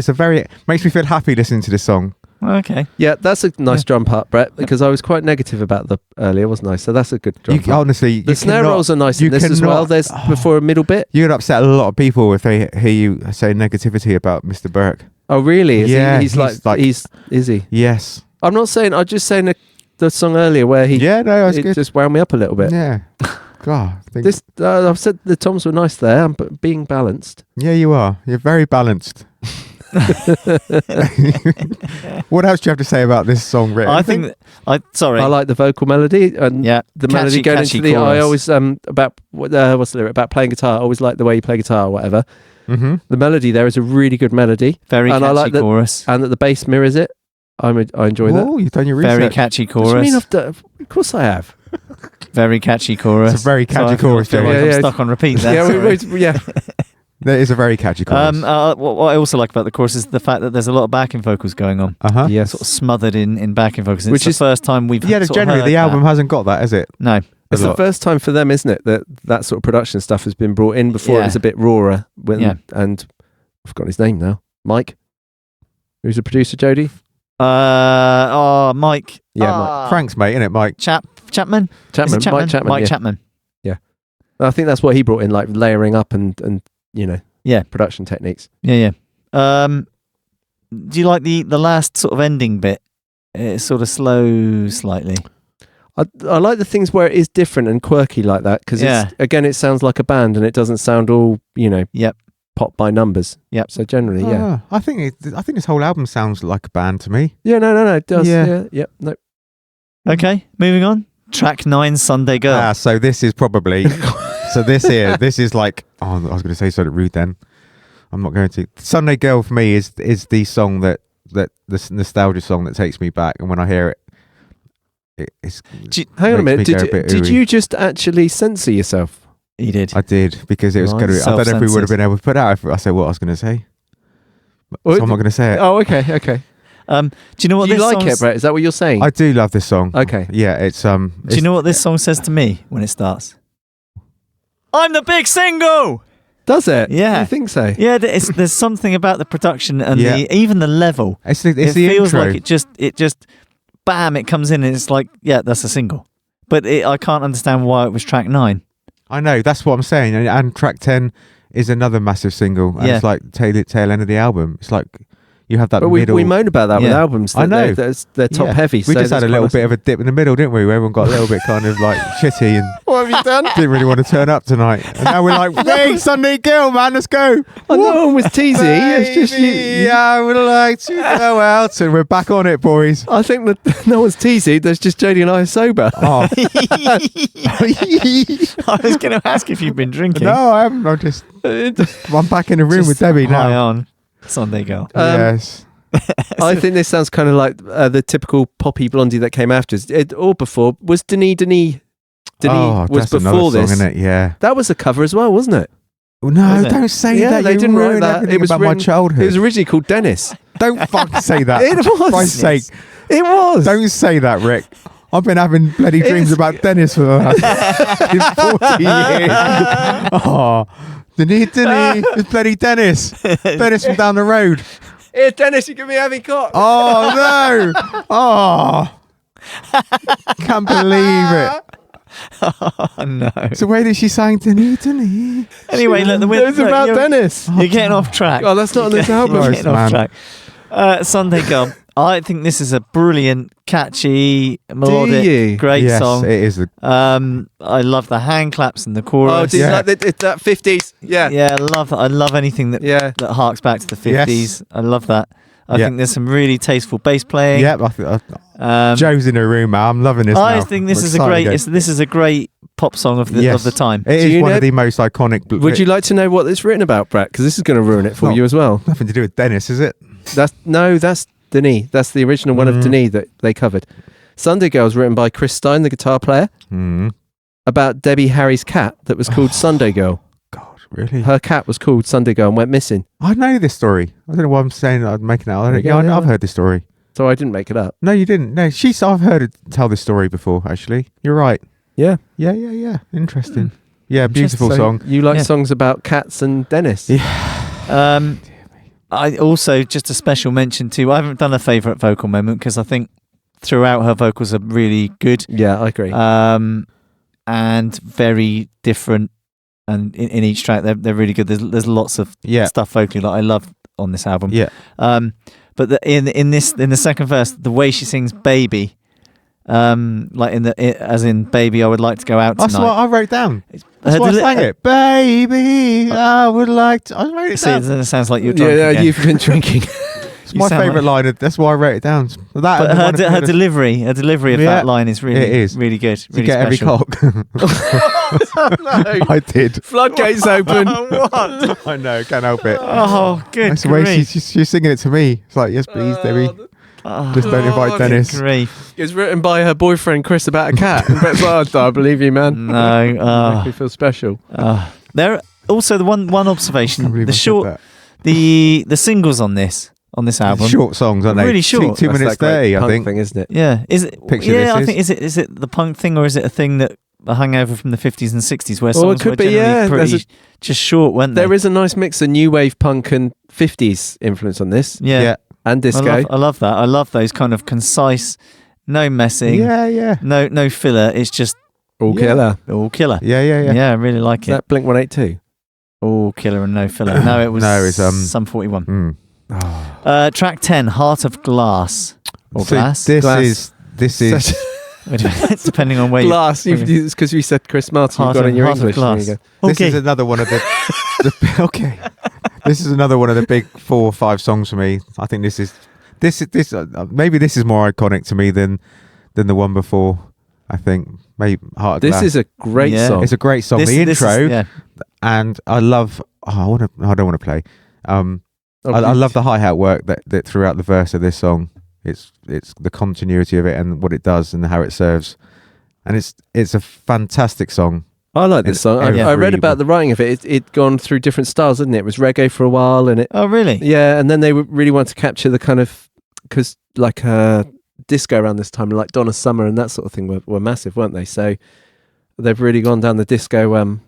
a very makes me feel happy listening to this song. Okay. Yeah, that's a nice drum part, Brett, because I was quite negative about the earlier, wasn't I? So that's a good drum part. Honestly, The snare rolls are nice in this as well. There's before a middle bit. You'd upset a lot of people if they hear you say negativity about Mr. Burke. Oh, really? Is Yeah, he, is he? Yes. I'm not saying. I'm just saying the song earlier where he. Yeah, no, that's it good. just wound me up a little bit. Yeah. God. This I've said the toms were nice there. I'm being balanced. Yeah, you are. You're very balanced. What else do you have to say about this song, Rick? I like the vocal melody and the melody going into the. Chorus. I always about what's the lyric about playing guitar. I always like the way you play guitar or whatever. Mm-hmm. The melody there is a really good melody. Very and catchy I like chorus. And that the bass mirrors it. I enjoy that. Oh, you've done your research. Very catchy What do you chorus. mean of course I have. Very catchy chorus. It's a very catchy chorus, I feel Joey. like Yeah, I'm stuck on repeat there. yeah. That is a very catchy chorus. What I also like about the chorus is the fact that there's a lot of backing vocals going on. Yes. Sort of smothered in backing vocals. It's Which the is first time we've generally the album hasn't got that, has it? No. It's the first time for them, isn't it, that sort of production stuff has been brought in. Before it was a bit rawer. And I've forgotten his name now. Mike? Who's the producer, Jody? Mike. Yeah, Mike. Frank's mate, isn't it, Mike? Chapman? Chapman. Mike Chapman. Mike yeah. Chapman. Yeah. I think that's what he brought in, like layering up and production techniques. Yeah. Do you like the last sort of ending bit? It's sort of slow slightly. I like the things where it is different and quirky like that because again it sounds like a band and it doesn't sound all pop by numbers. Yep. So generally, I think this whole album sounds like a band to me. Yeah, no, it does. Yeah. No. Okay, moving on. Track 9, Sunday Girl. So this is probably this is like I was going to say something rude then. I'm not going to. Sunday Girl for me is the song that the nostalgia song that takes me back, and when I hear it, hang on a minute. Did you just actually censor yourself? He did. I did because it was going to. I don't know if we would have been able to put it out if I said what I was going to say. So I'm not going to say it. Oh, okay. Do you know what do you this like it, Brett? Is that what you're saying? I do love this song. Okay. Yeah, it's Do you know what this song says to me when it starts? I'm the big single. Does it? Yeah. I think so. Yeah, there's something about the production and even the level. It feels intro. like it just bam, it comes in and it's like, yeah, that's a single. But I can't understand why it was track 9. I know, that's what I'm saying. And track 10 is another massive single. And it's like tail end of the album. It's like you have that middle. We moan about that with albums. I know. They're top heavy. We just had a little bit of a dip in the middle, didn't we? Where everyone got a little bit kind of like shitty and what have you done? Didn't really want to turn up tonight. And now we're like, hey, Sunday Girl, man, let's go. No one was teasy. It's just you. Yeah, I would like to go out. And we're back on it, boys. I think that no one's teasy. There's just Jody and I are sober. Oh. I was going to ask if you've been drinking. No, I haven't. I'm back in the room with Debbie now. High on Sunday Girl. Yes. I think this sounds kind of like the typical poppy Blondie that came after us. Or before. Was Denis was before this. Song, isn't it? Yeah. That was a cover as well, wasn't it? No, don't say that. They didn't write that. It was about my childhood. It was originally called Dennis. Don't fucking say that. It was. For Christ's sake. It was. Don't say that, Rick. I've been having bloody dreams about Dennis for the last 40 years. Oh, Denis, it's bloody Dennis. Dennis from down the road. Here, Dennis, you give me having cock. Oh, no. Oh. Can't believe it. Oh, no. So where did she sing Denis? Anyway, look, it was about Dennis. You're getting off track. Oh, that's not on this album. You're getting off track. Sunday Girl. I think this is a brilliant, catchy, melodic, great song. Yes, it is. I love the hand claps and the chorus. Oh, do you like that 50s? Yeah. Yeah, I love that. I love anything that harks back to the 50s. Yes. I love that. I think there's some really tasteful bass playing. Yep, Joe's in her room, I'm loving this. I think this is a great pop song of the time. It is one of the most iconic. Would you like to know what it's written about, Brett? Because this is going to ruin it for you as well. Nothing to do with Dennis, is it? That's Denis. That's the original one of Denis that they covered. Sunday Girl was written by Chris Stein, the guitar player, about Debbie Harry's cat that was called Sunday Girl. God, really? Her cat was called Sunday Girl and went missing. I know this story. I don't know why I'm saying I'm making it out. I've heard this story. So I didn't make it up. No, you didn't. No, I've heard her tell this story before, actually. You're right. Yeah. Yeah. Interesting. Yeah, beautiful song. You like songs about cats and Dennis? Yeah. I also, just a special mention too, I haven't done a favourite vocal moment because I think throughout her vocals are really good. Yeah, I agree. And very different, and in each track they're really good. There's lots of stuff vocally that I love on this album. Yeah. But in the second verse, the way she sings "Baby," as in "Baby, I would like to go out tonight." That's what I wrote down. That's why I sang it. Baby, I would like to. I wrote it down. It sounds like you're drunk again. You've been drinking. It's my favourite line. That's why I wrote it down. But her delivery of that line is really good. Really get every cock. No. I did. Floodgates open. What? I know, can't help it. Oh, good. That's the way she's singing it to me. It's like, yes, please, Debbie. Just don't invite Dennis. It's written by her boyfriend Chris about a cat. And Brett's like, I believe you, man. No, make me feel special. There also the one observation: the singles on this album, short songs, aren't they? Really short. 2 minutes 30, I think. Thing, isn't it? Yeah, is it? Picture I think is it the punk thing, or is it a thing that a hangover from the 50s and 60s where songs were generally pretty just short, weren't they? There is a nice mix of new wave punk and 50s influence on this. Yeah. And disco. I love that. I love those kind of concise, no messing. Yeah. No filler. It's just all killer. All killer. Yeah. Yeah, I really like it. Is that Blink 182? All killer and no filler. No, it was Sum 41. Track 10, Heart of Glass. Or Glass? This is depending on where Glass. It's because you said Chris Martin. You've got in your English. Glass. There you go. This is another one of the okay. This is another one of the big 4 or 5 songs for me. I think this is maybe this is more iconic to me than the one before. I think maybe Heart of Glass. This is a great song. It's a great song. The intro, and I love. I don't want to play. I love the hi-hat work that throughout the verse of this song. It's the continuity of it and what it does and how it serves, and it's a fantastic song. I like this song. I read about the writing of it. It'd gone through different styles, didn't it? It was reggae for a while, and it. Oh, really? Yeah, and then they really want to capture the kind of because like disco around this time, like Donna Summer and that sort of thing were massive, weren't they? So they've really gone down the disco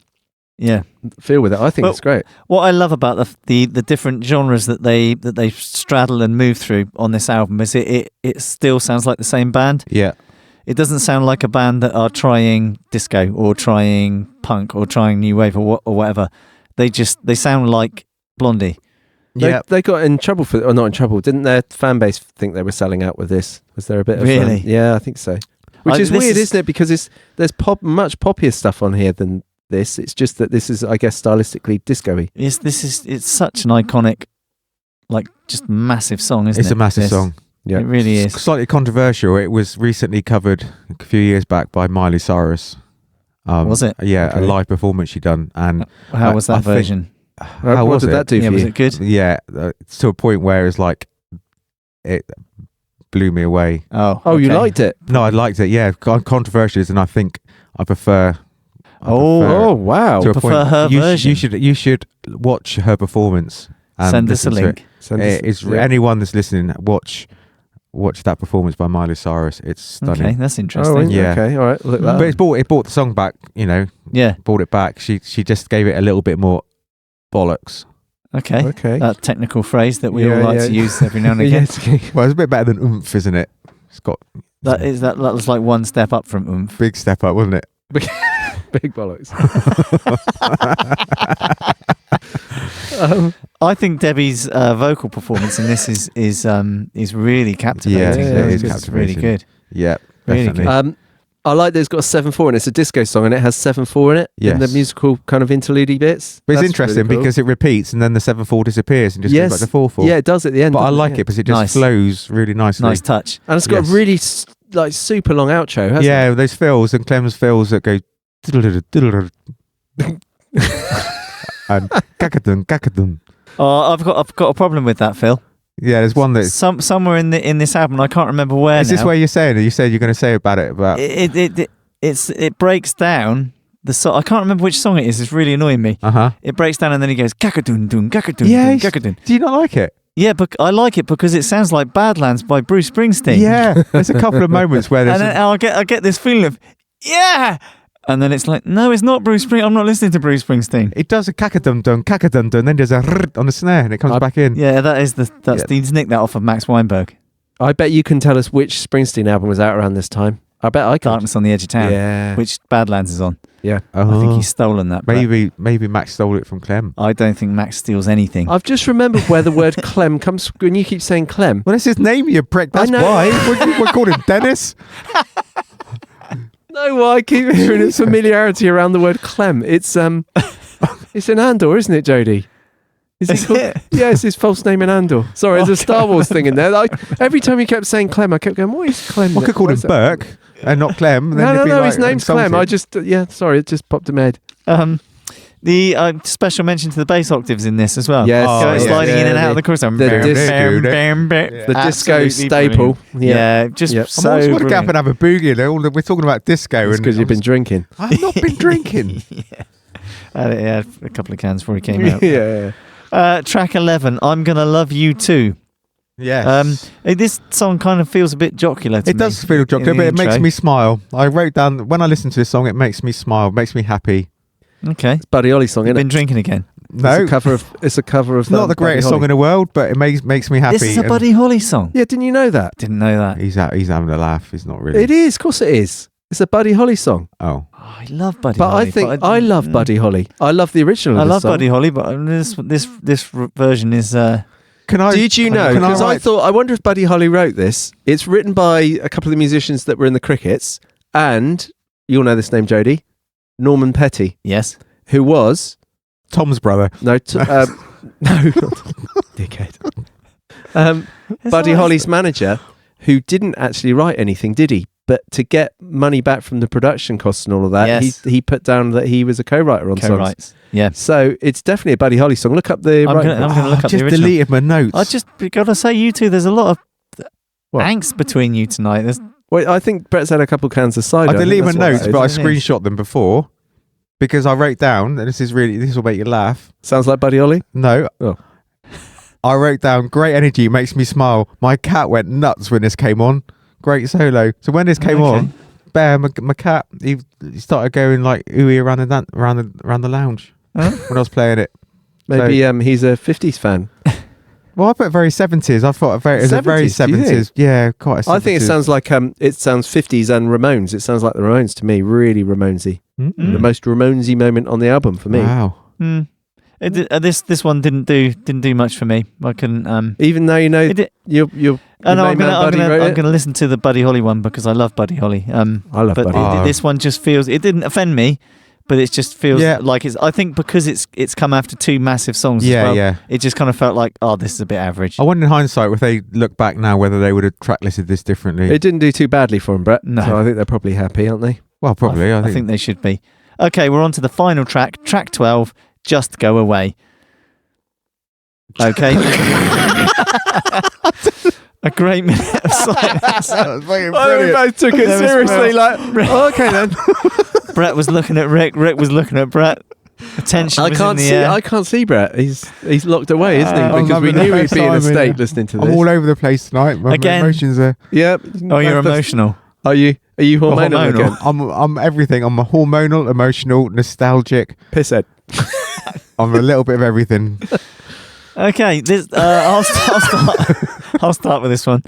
feel with it. I think it's great. What I love about the different genres that they straddle and move through on this album is it still sounds like the same band. Yeah. It doesn't sound like a band that are trying disco or trying punk or trying new wave or whatever. They sound like Blondie. They got in trouble not in trouble. Didn't their fan base think they were selling out with this? Was there a bit of really? Yeah, I think so. Which is weird, isn't it? Because there's much poppier stuff on here than this. It's just that this is, I guess, stylistically disco-y. Yes, it's such an iconic, like just massive song, isn't it? It's a massive song. Yeah, it really is. Slightly controversial. It was recently covered a few years back by Miley Cyrus. Was it? Yeah, a live performance she done. And how was that version? What did that do for you? Was it good? Yeah, to a point where it's like it blew me away. Oh, okay. You liked it? No, I liked it. Yeah, controversial, and I think I prefer. Wow! To prefer her version. You should watch her performance. Send us a link. Anyone that's listening, watch that performance by Miley Cyrus. It's stunning. Okay, that's interesting. Yeah. Okay, all right. Look that. But it brought the song back. Yeah, brought it back. She just gave it a little bit more bollocks. Okay. That technical phrase that we all like to use every now and again. Well, it's a bit better than oomph, isn't it? It's got that was like one step up from oomph. Big step up, wasn't it? Big bollocks. I think Debbie's vocal performance in this is really captivating. Yeah, it is It's captivating. really good. Yeah, Really definitely. good. I like that it's got a 7/4 and it's a disco song and it has 7/4 in it. Yes. In the musical kind of interlude bits. But it's That's interesting really cool. because it repeats and then the 7/4 disappears and just goes back to 4/4. Yeah, it does at the end. But I doesn't like it because it just Nice. flows really nicely. Nice touch. And it's got Yes. a really like super long outro, hasn't it? Yeah, those fills and Clem's fills that go and kakadun, kakadun. Oh, I've got a problem with that, Phil. Yeah, there's one that's. Somewhere in this album, I can't remember where. Is this now. where you're saying it? You said you're going to say about it, but It breaks down the song. I can't remember which song it is. It's really annoying me. It breaks down and then he goes kakadun dun kakadun Yeah, dun kakadun. do you not like it? Yeah, but I like it because it sounds like Badlands by Bruce Springsteen. Yeah, there's a couple of moments where there's. And then I get this feeling of yeah, and then it's like no, it's not Bruce Springsteen. I'm not listening to Bruce Springsteen. It does a kakadun dun, then there's a rrrt on the snare and it comes back in. Yeah, that's he's nicked that off of Max Weinberg. I bet you can tell us which Springsteen album was out around this time. I bet I can. Darkness on the Edge of Town. Yeah. Which Badlands is on. Yeah. I think he's stolen that. but Maybe Max stole it from Clem. I don't think Max steals anything. I've just remembered where the word Clem comes when you keep saying Clem. Well, that's his name, you prick. That's know. why. We're called him Dennis. No, I keep hearing its familiarity around the word Clem. It's it's an Andor, isn't it, Jody? Is it? Yeah, it's his false name in Andor. Sorry, there's a Star Wars thing in there. Every time you kept saying Clem, I kept going, what is Clem? I could call him Burke and not Clem. No, his name's Clem. I just, sorry, it just popped in my head. The special mention to the bass octaves in this as well. Yes. Sliding in and out of the chorus. The disco staple. Yeah, just so I want to get up brilliant. and have a boogie. We're talking about disco. It's because you've been drinking. I've not been drinking. Yeah, a couple of cans before he came out. Yeah. Track 11, I'm Gonna Love You Too. Yes. This song kind of feels a bit jocular to me. It does feel jocular, in the but it makes intro. me smile. I wrote down, when I listen to this song, it makes me smile, makes me happy. Okay. It's Buddy Holly song, You've isn't been drinking again. No, It's a cover of not the greatest song in the world, but it makes me happy. This is a and Buddy Holly song. Yeah, didn't you know that? Didn't know that. He's having a laugh. He's not really. It is, of course it is. It's a Buddy Holly song. Oh. Oh, I love Buddy But Holly. I think I love Buddy Holly. I love the original I of this love song. Buddy Holly, but this version is. Can I? Did you know? can Because I write- thought, I wonder if Buddy Holly wrote this. It's written by a couple of the musicians that were in the Crickets, and you'll know this name, Jody, Norman Petty, Yes. who was Tom's brother. no, dickhead. Buddy alright. Holly's manager, who didn't actually write anything, did he? But to get money back from the production costs and all of that, Yes. he put down that he was a co-writer on songs. Co-writes. Yeah. So it's definitely a Buddy Holly song. Look up the. I'm writing gonna book. look up I've the just original. deleted my notes. I just gotta say, you two, there's a lot of What? angst between you tonight. There's Wait, I think Brett's had a couple cans of cider. I deleted my think that's notes, what but I that is. screenshot them before because I wrote down, and this will make you laugh. Sounds like Buddy Holly. No. Oh. I wrote down, great energy, makes me smile. My cat went nuts when this came on. Great solo. So when this came Okay. on, bam, my cat, he started going like ooey around the lounge Huh? when I was playing it. Maybe he's a 50s fan. Well, I put very 70s. I thought it was a very 70s, do you 70s. Yeah, quite a 70s. I think it sounds like it sounds 50s and Ramones. It sounds like the Ramones to me. Really Ramonesy. Mm. The most Ramonesy moment on the album for me. Wow. Hmm. This one didn't do much for me. I couldn't. Even though you know It did, your I know main man I'm Buddy wrote it. gonna listen to the Buddy Holly one because I love Buddy Holly. I love but Buddy. Oh. this one just feels. It didn't offend me, but it just feels Yeah. like it's. I think because it's come after two massive songs. Yeah, as well, yeah. It just kind of felt like, oh, this is a bit average. I wonder in hindsight, if they look back now, whether they would have track listed this differently. It didn't do too badly for him, Brett. No. So I think they're probably happy, aren't they? Well, probably. I think they should be. Okay, we're on to the final track. Track 12. Just Go Away. Okay. A great minute of silence. We both took it There was seriously. Brett. Okay then. Brett was looking at Rick. Rick was looking at Brett. Attention was in the air. I can't see Brett. He's locked away, isn't he? I'm Because we having the knew he'd best be in a time, state yeah. listening to I'm this. all over the place tonight. My Again. emotions are. Yeah. Oh, you're That's- emotional. Are you hormonal Hormonal. again? I'm everything. I'm hormonal, emotional, nostalgic. Pisshead. I'm a little bit of everything. Okay, this I'll start. I'll start with this one.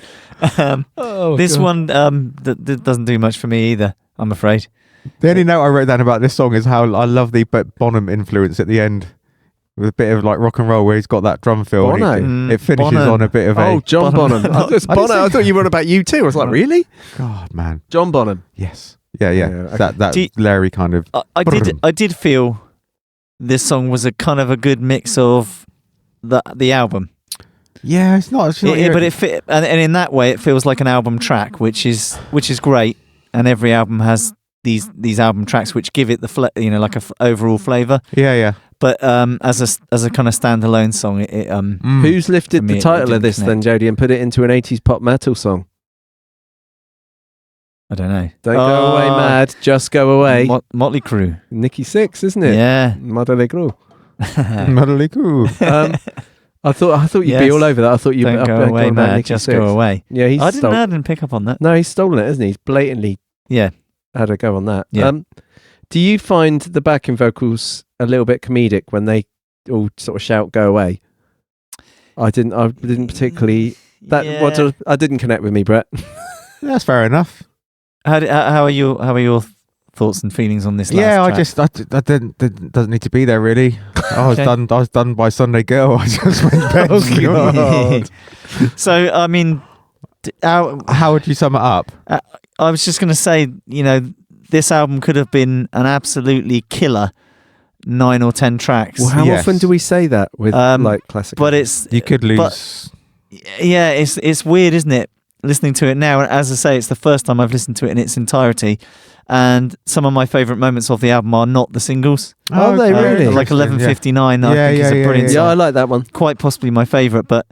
This one that doesn't do much for me either. I'm afraid. The only note I wrote down about this song is how I love the Bonham influence at the end. with a bit of like rock and roll where he's got that drum fill. Bono. It finishes Bonham. on a bit of John Bonham. I thought you were on about you too. I was like, really? God, man. John Bonham. Yes. Yeah. Okay. That Larry kind of. I did feel this song was a kind of a good mix of the album. Yeah, it's not. But it fit, and in that way, it feels like an album track, which is great. And every album has these album tracks which give it the like a overall flavor. Yeah. But as a kind of standalone song, Who's lifted the title of this then, Jody, and put it into an 80s pop metal song? I don't know. Don't go away, mad. Just go away. Motley Crue. Nikki Sixx, isn't it? Yeah. Motley Crue. Motley Crue. I thought you'd be all over that. I thought you'd don't go away, mad. Just go away. Yeah, I didn't pick up on that. No, he's stolen it, hasn't he? He's blatantly had a go on that. Yeah. Do you find the backing vocals a little bit comedic when they all sort of shout "go away"? I didn't particularly. I didn't connect with me, Brett. That's fair enough. How are your thoughts and feelings on this? Last track? I doesn't need to be there really. I was done by Sunday Girl. I just went to bed. Oh, God. So I mean, how would you sum it up? I was just going to say, this album could have been an absolutely killer 9 or 10 tracks. Well, how often do we say that with like classic? But you could lose. It's weird, isn't it? Listening to it now, and as I say, it's the first time I've listened to it in its entirety. And some of my favourite moments of the album are not the singles. Oh, they really? Like 11:59, I think is a brilliant song. Yeah, I like that one. Quite possibly my favourite, but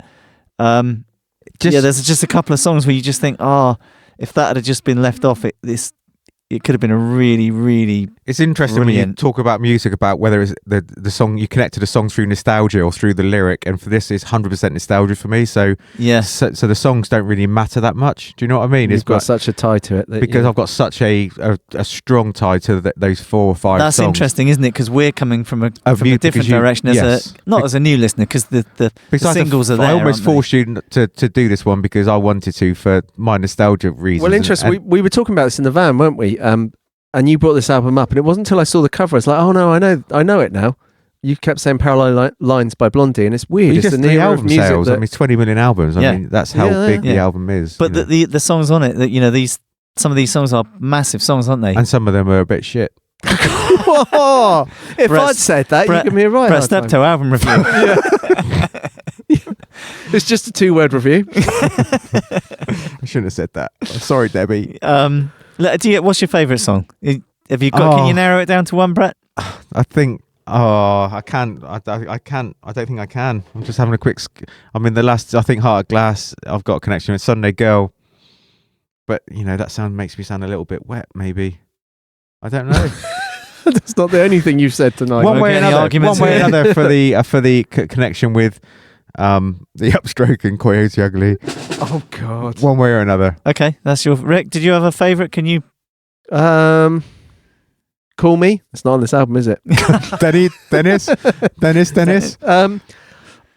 there's just a couple of songs where you just think, if that had just been left off, it could have been a really, really. It's interesting when you talk about music, about whether it's the song you connect to the song through nostalgia or through the lyric, and for this, it's 100% nostalgia for me. So so the songs don't really matter that much. Do you know what I mean? You've got such a tie to it because I've got such a strong tie to those 4 or 5. That's songs. Interesting, isn't it? Because we're coming from a different direction as as a new listener, because the singles are there. I almost forced you to do this one because I wanted to for my nostalgia reasons. Well, interesting. We were talking about this in the van, weren't we? And you brought this album up, and it wasn't until I saw the cover I was like, oh no, I know it now. You kept saying Parallel Lines by Blondie, and it's weird. It's the album sales. I mean, 20 million albums. I mean, that's how big the album is. But the songs on it, some of these songs are massive songs, aren't they? And some of them are a bit shit. If I'd said that, you'd give me a right. Brett Steptoe album review. It's just a 2-word review. I shouldn't have said that. Sorry, Debbie. What's your favourite song? Have you got? Can you narrow it down to one, Brett? I think. I can't. I can't. I don't think I can. I'm just having a quick. I mean, the last. I think Heart of Glass. I've got a connection with Sunday Girl, but that makes me sound a little bit wet. Maybe. I don't know. That's not the only thing you've said tonight. One way or another for the connection with the Upstroke and Coyote Ugly. Oh God. One way or another. Okay, that's your Rick. Did you have a favourite? Can you? Call Me. It's not on this album, is it? Dennis.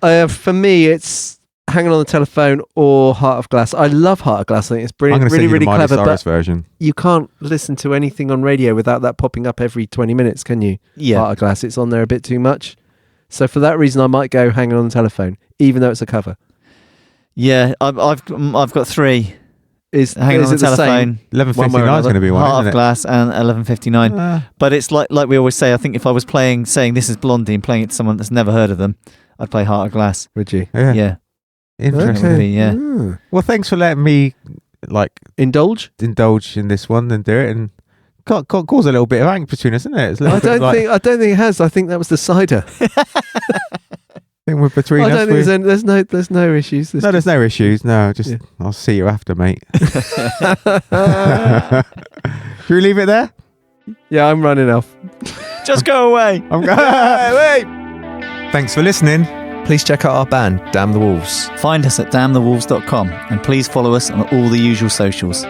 For me, it's Hanging on the Telephone or Heart of Glass. I love Heart of Glass. I think it's brilliant. I'm really, really Miley clever. Cyrus version. You can't listen to anything on radio without that popping up every 20 minutes, can you? Yeah. Heart of Glass. It's on there a bit too much. So for that reason, I might go Hanging on the Telephone, even though it's a cover. Yeah, I've got 3. Hanging on the Telephone. 11:59 is going to be one. Heart of Glass and 11:59. But it's like we always say. I think if I was saying this is Blondie and playing it to someone that's never heard of them, I'd play Heart of Glass. Would you? Yeah. Interesting. Yeah. Well, thanks for letting me indulge in this one and do it, and cause a little bit of angst between us, isn't it? I don't think it has. I think that was the cider. I think we're between us. I don't think there's no issues. There's no issues. No, just I'll see you after, mate. Should we leave it there? Yeah, I'm running off. Just go away. I'm going. Wait. Thanks for listening. Please check out our band, Damn the Wolves. Find us at damnthewolves.com and please follow us on all the usual socials.